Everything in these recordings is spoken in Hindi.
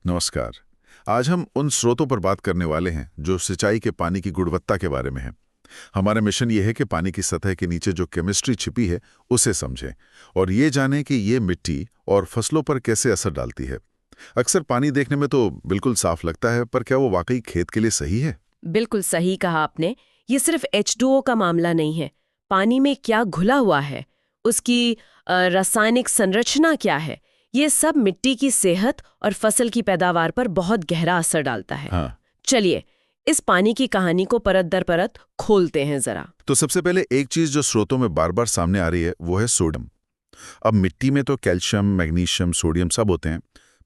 नमस्कार। आज हम उन स्रोतों पर बात करने वाले हैं जो सिंचाई के पानी की गुणवत्ता के बारे में है। हमारा मिशन ये है कि पानी की सतह के नीचे जो केमिस्ट्री छिपी है उसे समझें और ये जानें कि ये मिट्टी और फसलों पर कैसे असर डालती है। अक्सर पानी देखने में तो बिल्कुल साफ लगता है, पर क्या वो वाकई खेत के लिए सही है? बिल्कुल सही कहा आपने। ये सिर्फ H2O का मामला नहीं है। पानी में क्या घुला हुआ है, उसकी रासायनिक संरचना क्या है, ये सब मिट्टी की सेहत और फसल की पैदावार पर बहुत गहरा असर डालता है। हाँ। चलिए, इस पानी की कहानी को परत दर परत खोलते हैं जरा। तो सबसे पहले एक चीज जो स्रोतों में बार बार सामने आ रही है वो है सोडियम। अब मिट्टी में तो कैल्शियम, मैग्नीशियम, सोडियम सब होते हैं,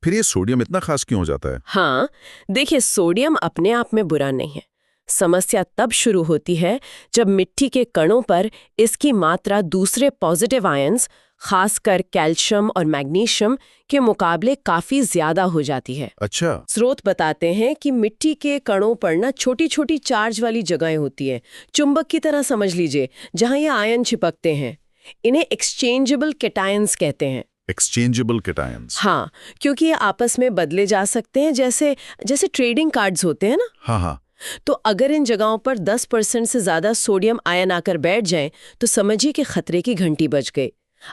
फिर ये सोडियम इतना खास क्यों हो जाता है? हाँ, देखिए, सोडियम अपने आप में बुरा नहीं है। समस्या तब शुरू होती है जब मिट्टी के कणों पर इसकी मात्रा दूसरे पॉजिटिव आयंस, खासकर कैल्शियम और मैग्नीशियम के मुकाबले काफी ज्यादा हो जाती है। अच्छा। स्रोत बताते हैं कि मिट्टी के कणों पर ना छोटी छोटी चार्ज वाली जगहें होती हैं, चुंबक की तरह समझ लीजिए, जहां ये आयन चिपकते हैं। इन्हें एक्सचेंजेबल कैटायंस कहते हैं। Exchangeable cations. हाँ, क्योंकि ये आपस में बदले जा सकते हैं, जैसे जैसे ट्रेडिंग कार्ड्स होते हैं ना। हाँ हाँ। तो अगर इन जगहों पर 10% से ज्यादा सोडियम आयन आकर बैठ जाएं, तो समझिए कि खतरे की घंटी बज गई।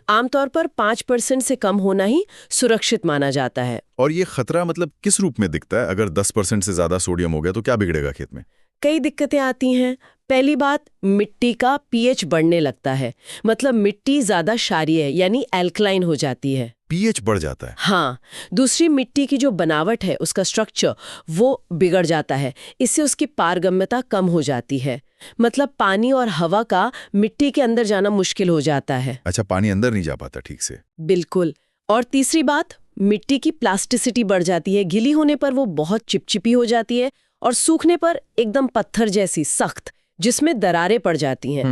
आमतौर पर 5% से कम होना ही सुरक्षित माना जाता है। और ये खतरा मतलब किस रूप में दिखता है? अगर 10% से ज्यादा सोडियम हो गया तो क्या बिगड़ेगा खेत में? कई दिक्कतें आती हैं। पहली बात, मिट्टी का पीएच बढ़ने लगता है, मतलब मिट्टी ज्यादा क्षारीय यानी एल्कलाइन हो जाती है। पीएच बढ़ जाता है? हाँ। दूसरी, मिट्टी की जो बनावट है, उसका स्ट्रक्चर, वो बिगड़ जाता है। इससे उसकी पारगम्यता कम हो जाती है, मतलब पानी और हवा का मिट्टी के अंदर जाना मुश्किल हो जाता है। अच्छा, पानी अंदर नहीं जा पाता ठीक से? बिल्कुल। और तीसरी बात, मिट्टी की प्लास्टिसिटी बढ़ जाती है। गीली होने पर वो बहुत चिपचिपी हो जाती है और सूखने पर एकदम पत्थर जैसी सख्त, जिसमें दरारें पड़ जाती हैं।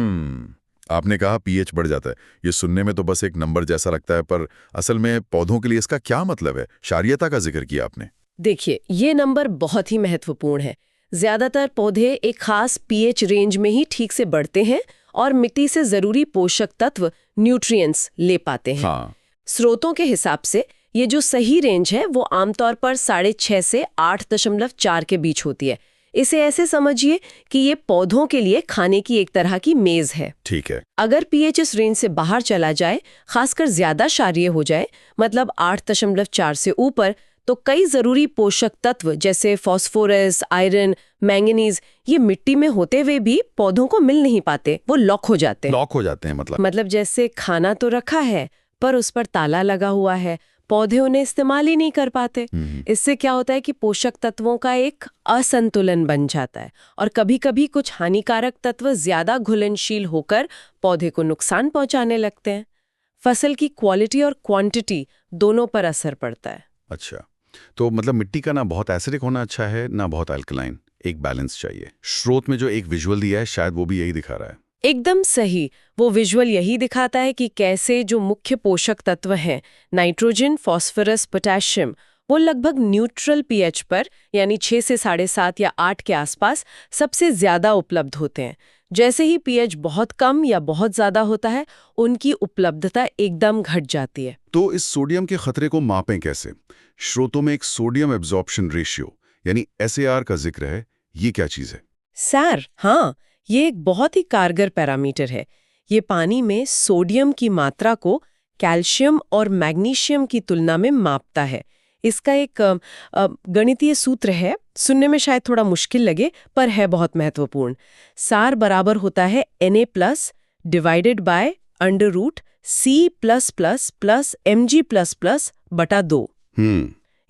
आपने कहा पीएच बढ़ जाता है। ये सुनने में तो बस एक नंबर जैसा लगता है, पर असल में पौधों के लिए इसका क्या मतलब है? क्षारीयता का जिक्र किया आपने। देखिए, ये नंबर बहुत ही महत्वपूर्ण है। ज्यादातर पौधे एक खास पीएच रेंज में ही ठीक से बढ़ते हैं और मिट्टी से जरूरी पोषक तत्व, न्यूट्रिएंट्स ले पाते हैं। हाँ। स्रोतों के हिसाब से ये जो सही रेंज है वो आमतौर पर 6.5 से 8.4 के बीच होती है। इसे ऐसे समझिए कि ये पौधों के लिए खाने की एक तरह की मेज है। ठीक है। अगर पीएच इस रेंज से बाहर चला जाए, खासकर ज्यादा क्षारीय हो जाए, मतलब 8.4 से ऊपर, तो कई जरूरी पोषक तत्व जैसे फास्फोरस, आयरन, मैंगनीज, ये मिट्टी में होते हुए भी पौधों को मिल नहीं पाते, वो लॉक हो जाते हैं। लॉक हो जाते हैं मतलब जैसे खाना तो रखा है पर उस पर ताला लगा हुआ है, पौधे उन्हें इस्तेमाल ही नहीं कर पाते। इससे क्या होता है कि पोषक तत्वों का एक असंतुलन बन जाता है और कभी-कभी कुछ हानिकारक तत्व ज्यादा घुलनशील होकर पौधे को नुकसान पहुंचाने लगते हैं। फसल की क्वालिटी और क्वांटिटी दोनों पर असर पड़ता है। अच्छा, तो मतलब मिट्टी का ना बहुत एसिडिक होना अच्छा है, ना बहुत अल्कलाइन, एक बैलेंस चाहिए। स्रोत में जो एक विजुअल दिया है शायद वो भी यही दिखा रहा है। एकदम सही। वो विजुअल यही दिखाता है कि कैसे जो मुख्य पोषक तत्व हैं, नाइट्रोजन, फास्फोरस, पोटेशियम, वो लगभग न्यूट्रल पीएच पर, यानी 6 से 7.5 या 8 के आसपास सबसे ज्यादा उपलब्ध होते हैं। जैसे ही पीएच बहुत कम या बहुत ज्यादा होता है, उनकी उपलब्धता एकदम घट जाती है। तो इस सोडियम के खतरे को मापें कैसे? स्रोतों में एक सोडियम एब्जॉर्प्शन रेशियो यानी SAR का जिक्र है, ये क्या चीज है? सर, हाँ, ये एक बहुत ही कारगर पैरामीटर है। ये पानी में सोडियम की मात्रा को कैल्शियम और मैग्नीशियम की तुलना में मापता है। इसका एक गणितीय सूत्र है, सुनने में शायद थोड़ा मुश्किल लगे पर है बहुत महत्वपूर्ण। सार बराबर होता है Na+ divided by √C++ Mg++ बटा 2।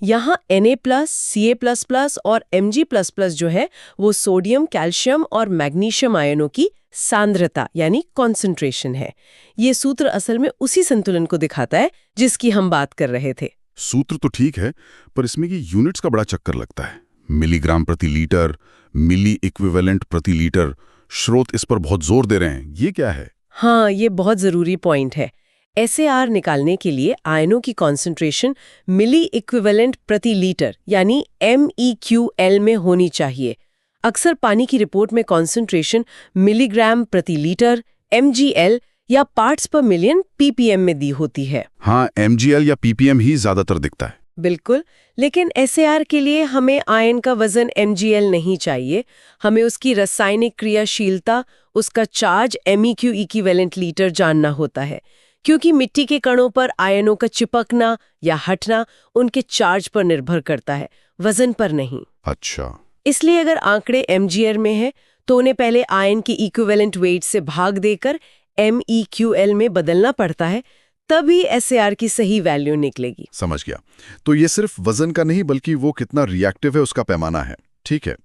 यहाँ Na+, Ca++ और Mg++ जो है वो सोडियम, कैल्शियम और मैग्नीशियम आयनों की सांद्रता यानी कॉन्सेंट्रेशन है। ये सूत्र असल में उसी संतुलन को दिखाता है जिसकी हम बात कर रहे थे। सूत्र तो ठीक है, पर इसमें ये यूनिट्स का बड़ा चक्कर लगता है। मिलीग्राम प्रति लीटर, मिली इक्विवेलेंट प्रति लीटर, स्रोत इस पर बहुत जोर दे रहे हैं, ये क्या है? हाँ, ये बहुत जरूरी पॉइंट है। SAR निकालने के लिए आयनों की कॉन्सेंट्रेशन मिली इक्विवेलेंट प्रति लीटर यानी MEQL में होनी चाहिए। अक्सर पानी की रिपोर्ट में कॉन्सेंट्रेशन मिलीग्राम प्रति लीटर MGL या पार्ट्स पर मिलियन PPM में दी होती है। हाँ, MGL या PPM ही ज्यादातर दिखता है। बिल्कुल, लेकिन SAR के लिए हमें आयन का वजन mgl नहीं चाहिए, हमें उसकी रासायनिक क्रियाशीलता, उसका चार्ज MEq इक्विवेलेंट लीटर जानना होता है, क्योंकि मिट्टी के कणों पर आयनों का चिपकना या हटना उनके चार्ज पर निर्भर करता है, वजन पर नहीं। अच्छा। इसलिए अगर आंकड़े mgl में है तो उन्हें पहले आयन की इक्विवेलेंट वेट से भाग देकर MEql में बदलना पड़ता है, तभी SAR की सही वैल्यू निकलेगी। समझ गया। तो ये सिर्फ वजन का नहीं बल्कि वो कितना रिएक्टिव है उसका पैमाना है। ठीक है,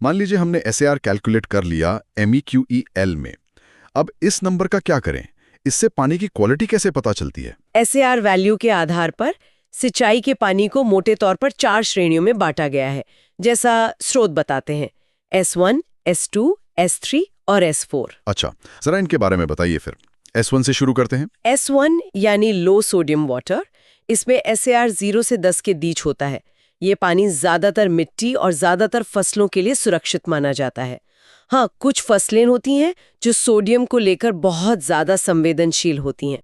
मान लीजिए हमने SAR कैलकुलेट कर लिया MEqEl में। अब इस नंबर का क्या करें? इससे पानी की क्वालिटी कैसे पता चलती है? SAR वैल्यू के आधार पर सिंचाई के पानी को मोटे तौर पर 4 श्रेणियों में बांटा गया है, जैसा स्रोत बताते हैं, S1, S2, S3 और S4। अच्छा, जरा इनके बारे में बताइए फिर। S1 से शुरू करते हैं। S1 यानी लो सोडियम वाटर, इसमें SAR 0 से 10 के बीच होता है। ये पानी ज्यादातर मिट्टी और ज्यादातर फसलों के लिए सुरक्षित माना जाता है। हाँ, कुछ फसलें होती हैं जो सोडियम को लेकर बहुत ज्यादा संवेदनशील होती हैं,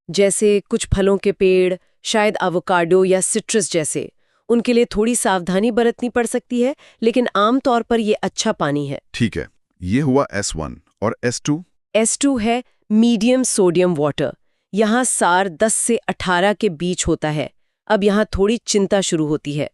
जैसे कुछ फलों के पेड़, शायद एवोकाडो या सिट्रस जैसे। उनके लिए थोड़ी सावधानी बरतनी पड़ सकती है, लेकिन आमतौर पर ये अच्छा पानी है। ठीक है, ये हुआ S1 और S2? S2 है मीडियम सोडियम वाटर। यहाँ SAR 10 से 18 के बीच होता है। अब यहाँ थोड़ी चिंता शुरू होती है,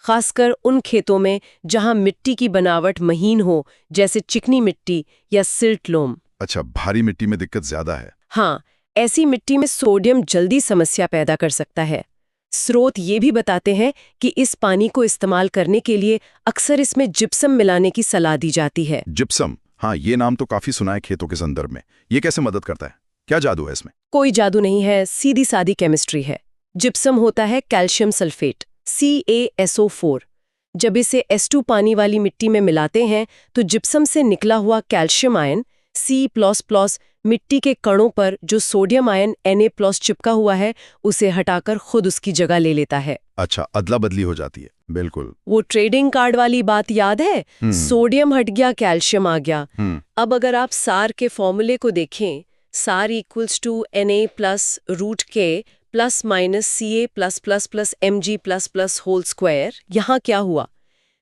खासकर उन खेतों में जहाँ मिट्टी की बनावट महीन हो, जैसे चिकनी मिट्टी या सिल्ट लोम। अच्छा, भारी मिट्टी में दिक्कत ज्यादा है। हाँ, ऐसी मिट्टी में सोडियम जल्दी समस्या पैदा कर सकता है। स्रोत ये भी बताते हैं कि इस पानी को इस्तेमाल करने के लिए अक्सर इसमें जिप्सम मिलाने की सलाह दी जाती है। जिप्सम, हाँ, ये नाम तो काफी सुना है खेतों के संदर्भ में। ये कैसे मदद करता है? क्या जादू है इसमें? कोई जादू नहीं है, सीधी सादी केमिस्ट्री है। जिप्सम होता है कैल्शियम सल्फेट, CaSO4। जब इसे S2 पानी वाली मिट्टी में मिलाते हैं तो जिप्सम से निकला हुआ कैल्शियम आयन C++ मिट्टी के कणों पर जो सोडियम आयन Na+ चिपका हुआ है उसे हटाकर खुद उसकी जगह ले लेता है। अच्छा, अदला बदली हो जाती है। बिल्कुल। वो ट्रेडिंग कार्ड वाली बात याद है? सोडियम हट गया, कैल्शियम आ गया। अब अगर आप SAR के फॉर्मूले को देखें, SAR = Na+√K ± Ca+++ Mg++ whole square. यहाँ क्या हुआ?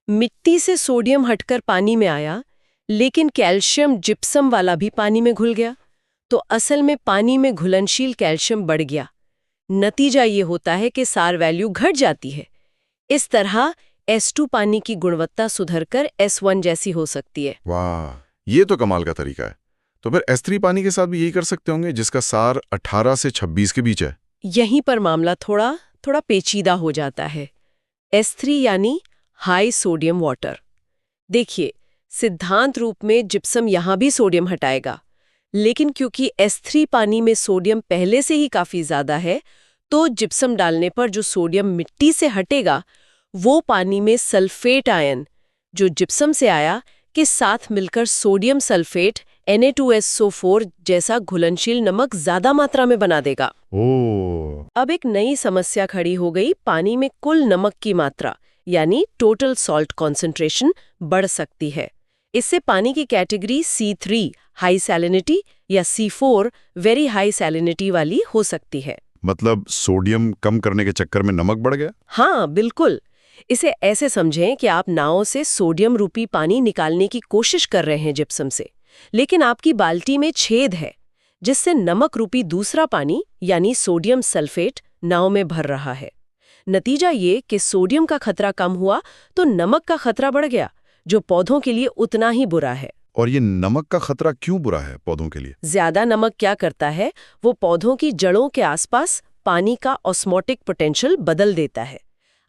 मिट्टी से सोडियम हटकर पानी में आया, लेकिन कैल्शियम जिप्सम वाला भी पानी में घुल गया। तो असल में पानी में घुलनशील कैल्शियम बढ़ गया। नतीजा ये होता है कि SAR वैल्यू घट जाती है। इस तरह S2 पानी की गुणवत्ता सुधरकर S1 जैसी हो सकती है। वाह, ये तो कमाल का तरीका है। तो फिर S3 पानी के साथ भी यही कर सकते होंगे, जिसका SAR 18 से 26 के बीच है। यहीं पर मामला थोड़ा पेचीदा हो जाता है। S3 यानी हाई सोडियम वाटर। देखिए, सिद्धांत रूप में जिप्सम यहाँ भी सोडियम हटाएगा, लेकिन क्योंकि S3 पानी में सोडियम पहले से ही काफी ज्यादा है, तो जिप्सम डालने पर जो सोडियम मिट्टी से हटेगा वो पानी में सल्फेट आयन जो जिप्सम से आया के साथ मिलकर सोडियम सल्फेट Na2SO4 जैसा घुलनशील नमक ज्यादा मात्रा में बना देगा। अब एक नई समस्या खड़ी हो गई, पानी में कुल नमक की मात्रा यानी टोटल सॉल्ट कॉन्सेंट्रेशन बढ़ सकती है। इससे पानी की कैटेगरी C3 हाई सैलिनिटी या C4 वेरी हाई सैलिनिटी वाली हो सकती है। मतलब सोडियम कम करने के चक्कर में नमक बढ़ गया? हाँ, बिल्कुल। इसे ऐसे समझें कि आप नाव से सोडियम रूपी पानी निकालने की कोशिश कर रहे हैं जिप्सम से, लेकिन आपकी बाल्टी में छेद है जिससे नमक रूपी दूसरा पानी यानी सोडियम सल्फेट नाव में भर रहा है। नतीजा ये कि सोडियम का खतरा कम हुआ तो नमक का खतरा बढ़ गया, जो पौधों के लिए उतना ही बुरा है। और ये नमक का खतरा क्यों बुरा है पौधों के लिए? ज्यादा नमक क्या करता है, वो पौधों की जड़ों के आसपास पानी का ऑस्मोटिक पोटेंशियल बदल देता है।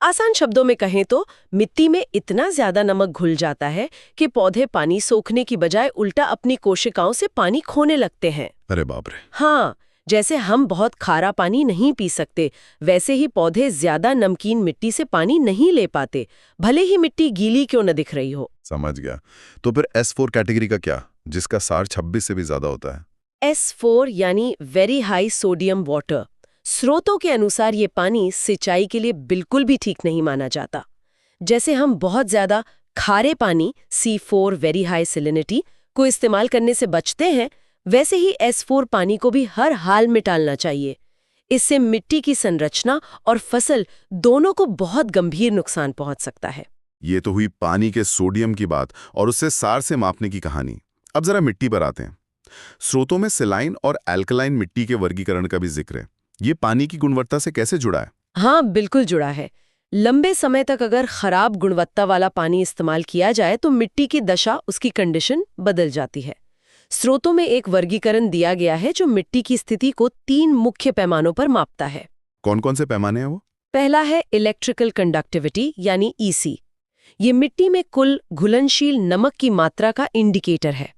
आसान शब्दों में कहें तो मिट्टी में इतना ज्यादा नमक घुल जाता है कि पौधे पानी सोखने की बजाय उल्टा अपनी कोशिकाओं से पानी खोने लगते हैं। अरे बाप रे। हाँ, जैसे हम बहुत खारा पानी नहीं पी सकते, वैसे ही पौधे ज्यादा नमकीन मिट्टी से पानी नहीं ले पाते, भले ही मिट्टी गीली क्यों न दिख रही हो। समझ गया। तो फिर S4 कैटेगरी का क्या, जिसका SAR 26 से भी ज्यादा होता है? S4 यानी वेरी हाई सोडियम वाटर। स्रोतों के अनुसार ये पानी सिंचाई के लिए बिल्कुल भी ठीक नहीं माना जाता। जैसे हम बहुत ज्यादा खारे पानी C4 वेरी हाई सैलिनिटी को इस्तेमाल करने से बचते हैं, वैसे ही S4 पानी को भी हर हाल में टालना चाहिए। इससे मिट्टी की संरचना और फसल दोनों को बहुत गंभीर नुकसान पहुंच सकता है। ये तो हुई पानी के सोडियम की बात और उससे सार से मापने की कहानी। अब जरा मिट्टी पर आते हैं। स्रोतों में सेलाइन और एल्कलाइन मिट्टी के वर्गीकरण का भी जिक्र है। ये पानी की गुणवत्ता से कैसे जुड़ा है? हाँ, बिल्कुल जुड़ा है। लंबे समय तक अगर खराब गुणवत्ता वाला पानी इस्तेमाल किया जाए तो मिट्टी की दशा, उसकी कंडीशन बदल जाती है। स्रोतों में एक वर्गीकरण दिया गया है जो मिट्टी की स्थिति को 3 मुख्य पैमानों पर मापता है। कौन कौन से पैमाने हैं वो? पहला है इलेक्ट्रिकल कंडक्टिविटी यानी ईसी। ये मिट्टी में कुल घुलनशील नमक की मात्रा का इंडिकेटर है।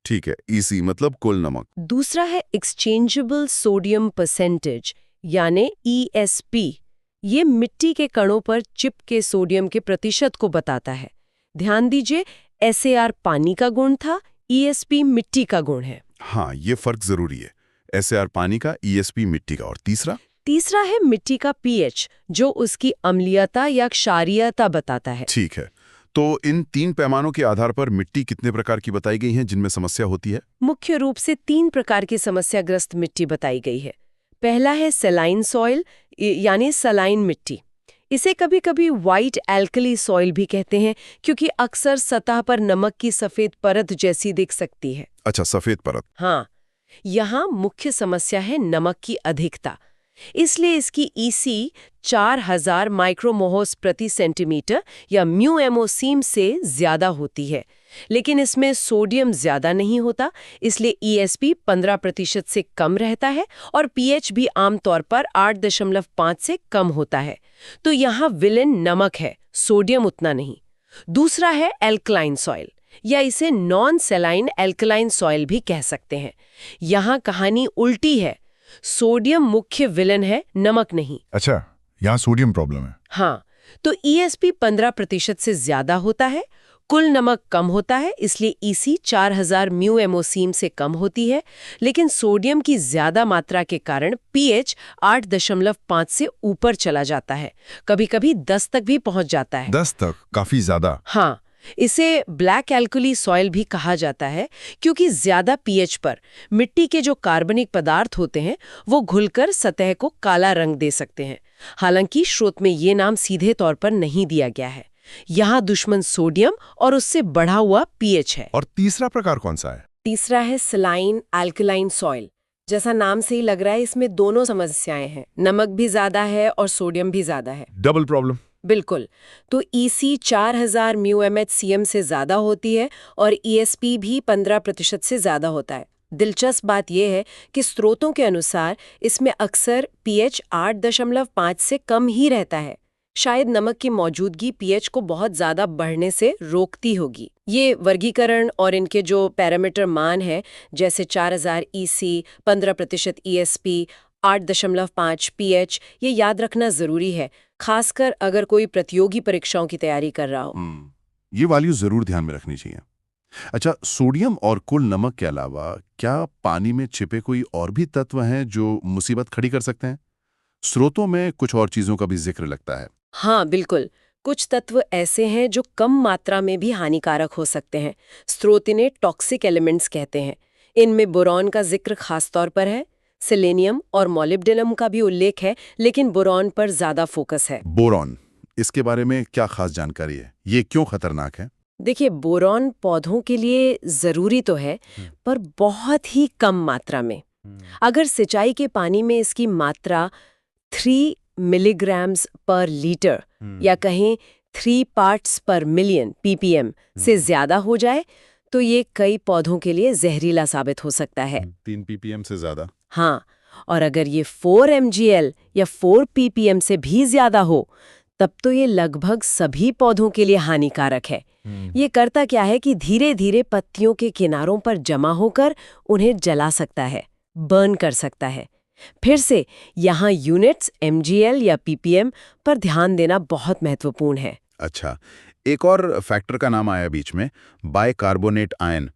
ठीक है, ईसी मतलब कुल नमक। दूसरा है एक्सचेंजेबल सोडियम परसेंटेज यानी ईएसपी। ये मिट्टी के कणों पर चिप के सोडियम के प्रतिशत को बताता है। ध्यान दीजिए, एसएआर पानी का गुण था, ईएसपी मिट्टी का गुण है। हाँ, ये फर्क जरूरी है। एसएआर पानी का, ईएसपी मिट्टी का। और तीसरा है मिट्टी का पीएच, जो उसकी अम्लीयता या क्षारीयता बताता है। ठीक है, तो इन 3 पैमानों के आधार पर मिट्टी कितने प्रकार की बताई गई है जिनमें समस्या होती है? मुख्य रूप से 3 प्रकार की समस्याग्रस्त मिट्टी बताई गई है। पहला है सेलाइन सॉइल यानी सलाइन मिट्टी। इसे कभी-कभी व्हाइट एल्कली सॉइल भी कहते हैं क्योंकि अक्सर सतह पर नमक की सफेद परत जैसी दिख सकती है। अच्छा, सफेद परत। हाँ, यहाँ मुख्य समस्या है नमक की अधिकता। इसलिए इसकी ईसी 4000 माइक्रोमोहोस प्रति सेंटीमीटर या म्यूएमओसीम से ज्यादा होती है, लेकिन इसमें सोडियम ज्यादा नहीं होता, इसलिए ईएसपी 15% से कम रहता है और पीएच भी आमतौर पर 8.5 से कम होता है। तो यहाँ विलेन नमक है, सोडियम उतना नहीं। दूसरा है एल्कलाइन सॉइल, या इसे नॉन सेलाइन एल्कलाइन सॉइल भी कह सकते हैं। यहाँ कहानी उल्टी है, सोडियम मुख्य विलेन है, नमक नहीं। अच्छा, यहाँ सोडियम प्रॉब्लम है। हाँ, तो ईएसपी 15% से ज्यादा होता है, कुल नमक कम होता है, इसलिए ईसी 4000 म्यूएमओसीम से कम होती है, लेकिन सोडियम की ज्यादा मात्रा के कारण पीएच 8.5 से ऊपर चला जाता है, कभी-कभी 10 तक भी पहुंच जाता है। 10 तक? काफी ज्यादा। हाँ, इसे ब्लैक एल्कली सॉइल भी कहा जाता है क्योंकि ज्यादा पीएच पर मिट्टी के जो कार्बनिक पदार्थ होते हैं वो घुलकर सतह को काला रंग दे सकते हैं। हालांकि स्रोत में ये नाम सीधे तौर पर नहीं दिया गया है। यहाँ दुश्मन सोडियम और उससे बढ़ा हुआ पीएच है। और तीसरा प्रकार कौन सा है? तीसरा है सलाइन अल्कलाइन सॉइल। जैसा नाम से ही लग रहा है, इसमें दोनों समस्याएं हैं, नमक भी ज्यादा है और सोडियम भी ज्यादा है। Double problem. बिल्कुल। तो ईसी 4000 म्यूएमएचसीएम से ज्यादा होती है और ईएसपी भी 15% से ज्यादा होता है। दिलचस्प बात यह है कि स्रोतों के अनुसार इसमें अक्सर पीएच 8.5 से कम ही रहता है। शायद नमक की मौजूदगी पीएच को बहुत ज्यादा बढ़ने से रोकती होगी। ये वर्गीकरण और इनके जो पैरामीटर मान है, जैसे 4000 ईसी, 15% ईएसपी, 8.5 पीएच, ये याद रखना जरूरी है, खासकर अगर कोई प्रतियोगी परीक्षाओं की तैयारी कर रहा हो। ये वैल्यू जरूर ध्यान में रखनी चाहिए। अच्छा, सोडियम और कुल नमक के अलावा क्या पानी में छिपे कोई और भी तत्व हैं जो मुसीबत खड़ी कर सकते हैं? स्रोतों में कुछ और चीजों का भी जिक्र लगता है। हाँ, बिल्कुल। कुछ तत्व ऐसे हैं जो कम मात्रा में भी हानिकारक हो सकते हैं। स्रोत इन्हें टॉक्सिक एलिमेंट्स कहते हैं। इनमें बोरॉन का जिक्र खास तौर पर है, सेलेनियम और मॉलिब्डेनम का भी उल्लेख है, लेकिन बोरॉन पर ज्यादा फोकस है। बोरॉन, इसके बारे में क्या खास जानकारी है? ये क्यों खतरनाक है? देखिए, बोरॉन पौधों के लिए जरूरी तो है, पर बहुत ही कम मात्रा में। अगर सिंचाई के पानी में इसकी मात्रा 3 मिलीग्राम्स पर लीटर या कहें 3 पार्ट्स पर मिलियन ppm से ज्यादा हो जाए तो ये कई पौधों के लिए जहरीला साबित हो सकता है। 3 ppm से ज्यादा? हाँ, और अगर ये 4 mgl या 4 ppm से भी ज्यादा हो तब तो ये लगभग सभी पौधों के लिए हानिकारक है। ये करता क्या है कि धीरे धीरे पत्तियों के किनारों पर जमा होकर उन्हें जला सकता है, बर्न कर सकता है। फिर से यहाँ यूनिट्स mgl या ppm पर ध्यान देना बहुत महत्वपूर्ण है। अच्छा, एक और फैक्टर का नाम आया बीच में, बाइकार्बोनेट आयन।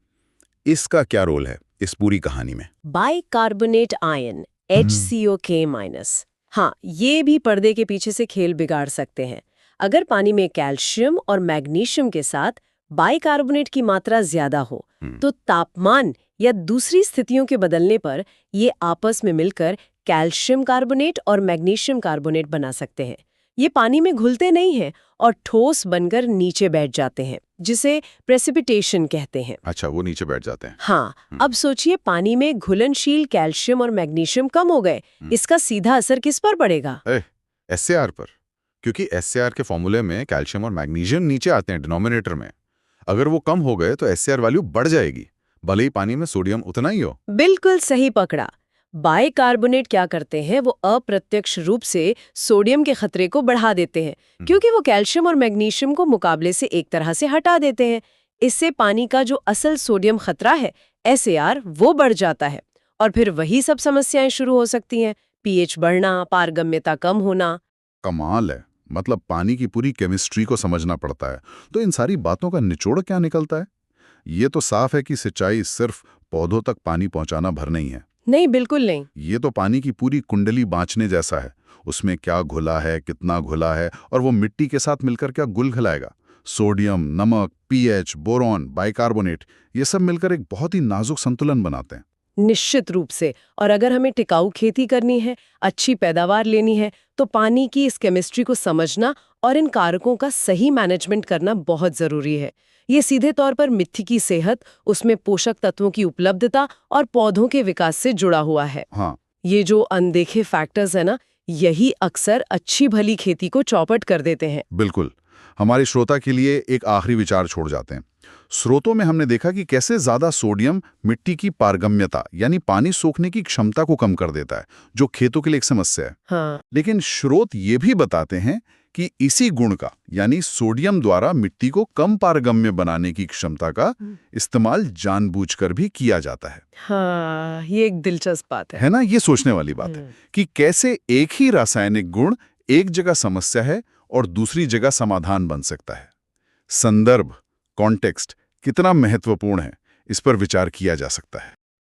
इसका क्या रोल है इस पूरी कहानी में? Bicarbonate ion HCOK-। हाँ, ये भी पर्दे के पीछे से खेल बिगाड़ सकते हैं। अगर पानी में कैल्शियम और मैग्नीशियम के साथ बाइकार्बोनेट की मात्रा ज्यादा हो तो तापमान या दूसरी स्थितियों के बदलने पर ये आपस में मिलकर कैल्शियम कार्बोनेट और मैग्नीशियम कार्बोनेट बना सकते हैं। ये पानी में घुलते नहीं हैं और ठोस बनकर नीचे बैठ जाते हैं, जिसे प्रेसिपिटेशन कहते हैं। अच्छा, वो नीचे बैठ जाते हैं। हाँ, अब सोचिए पानी में घुलनशील कैल्शियम और मैग्नीशियम कम हो गए, इसका सीधा असर किस पर पड़ेगा? SAR पर, क्योंकि SAR के फॉर्मूले में कैल्शियम और मैग्नीशियम नीचे आते हैं डिनोमिनेटर में। अगर वो कम हो गए तो SAR वैल्यू बढ़ जाएगी, भले ही पानी में सोडियम उतना ही हो। बिल्कुल सही पकड़ा। बाइकार्बोनेट क्या करते हैं, वो अप्रत्यक्ष रूप से सोडियम के खतरे को बढ़ा देते हैं, क्योंकि वो कैल्शियम और मैग्नीशियम को मुकाबले से एक तरह से हटा देते हैं। इससे पानी का जो असल सोडियम खतरा है, SAR, वो बढ़ जाता है और फिर वही सब समस्याएं शुरू हो सकती हैं। pH बढ़ना, पारगम्यता कम होना। कमाल है, मतलब पानी की पूरी केमिस्ट्री को समझना पड़ता है। तो इन सारी बातों का निचोड़ क्या निकलता है? ये तो साफ है कि सिंचाई सिर्फ पौधों तक पानी पहुंचाना भर नहीं है। नहीं, बिल्कुल नहीं। ये तो पानी की पूरी कुंडली बाँचने जैसा है। उसमें क्या घुला है, कितना घुला है, और वो मिट्टी के साथ मिलकर क्या गुल खिलाएगा। सोडियम, नमक, pH, बोरॉन, बाइकार्बोनेट, ये सब मिलकर एक बहुत ही नाजुक संतुलन बनाते हैं। निश्चित रूप से। और अगर हमें टिकाऊ खेती करनी है, अच्छी पैदावार लेनी है, तो पानी की इस केमिस्ट्री को समझना और इन कारकों का सही मैनेजमेंट करना बहुत जरूरी है। ये सीधे तौर पर मिट्टी की सेहत, उसमें पोषक तत्वों की उपलब्धता और पौधों के विकास से जुड़ा हुआ है। हाँ, ये जो अनदेखे फैक्टर्स है ना, यही अक्सर अच्छी भली खेती को चौपट कर देते हैं। बिल्कुल। हमारे श्रोता के लिए एक आखिरी विचार छोड़ जाते हैं। स्रोतों में हमने देखा कि कैसे ज्यादा सोडियम मिट्टी की पारगम्यता यानी पानी सोखने की क्षमता को कम कर देता है, जो खेतों के लिए एक समस्या है। हाँ, लेकिन स्रोत ये भी बताते हैं कि इसी गुण का यानी सोडियम द्वारा मिट्टी को कम पारगम्य बनाने की क्षमता का इस्तेमाल जानबूझकर भी किया जाता है। हाँ, ये एक दिलचस्प बात है ना? ये सोचने वाली बात है कि कैसे एक ही रासायनिक गुण एक जगह समस्या है और दूसरी जगह समाधान बन सकता है। संदर्भ, कॉन्टेक्स्ट कितना महत्वपूर्ण है, इस पर विचार किया जा सकता है।